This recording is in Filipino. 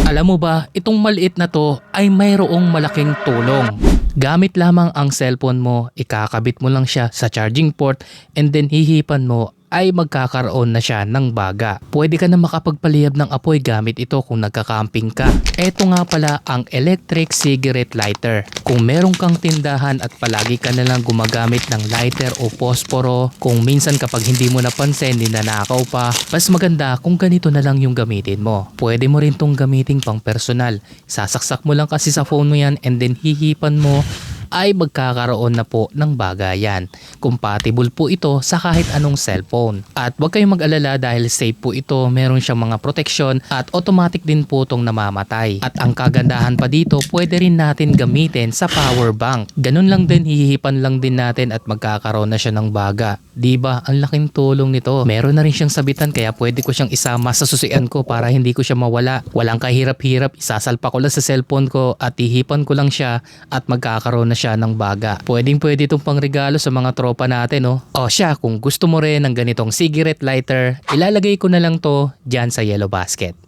Alam mo ba, itong maliit na to ay mayroong malaking tulong. Gamit lamang ang cellphone mo, ikakabit mo lang siya sa charging port and then hihipan mo ay magkakaroon na siya ng baga. Pwede ka na makapagpaliyab ng apoy gamit ito kung nagka-camping ka. Ito nga pala ang electric cigarette lighter. Kung meron kang tindahan at palagi ka na lang gumagamit ng lighter o posporo, kung minsan kapag hindi mo napansin, ninanakaw pa, mas maganda kung ganito na lang yung gamitin mo. Pwede mo rin tong gamitin pang personal. Sasaksak mo lang kasi sa phone mo yan and then hihipan mo ay magkakaroon na po ng bagayan. Compatible po ito sa kahit anong cellphone. At huwag kayong mag-alala dahil safe po ito, meron siyang mga protection at automatic din po itong namamatay. At ang kagandahan pa dito, pwede rin natin gamitin sa power bank. Ganun lang din, hihipan lang din natin at magkakaroon na siya ng baga. Diba? Ang laking tulong nito. Meron na rin siyang sabitan kaya pwede ko siyang isama sa susian ko para hindi ko siya mawala. Walang kahirap-hirap, isasalpa ko lang sa cellphone ko at hihipan ko lang siya at magkakaroon na siya ng baga. Pwede itong pangregalo sa mga tropa natin, no? O siya, kung gusto mo rin ng ganitong cigarette lighter, ilalagay ko na lang to dyan sa yellow basket.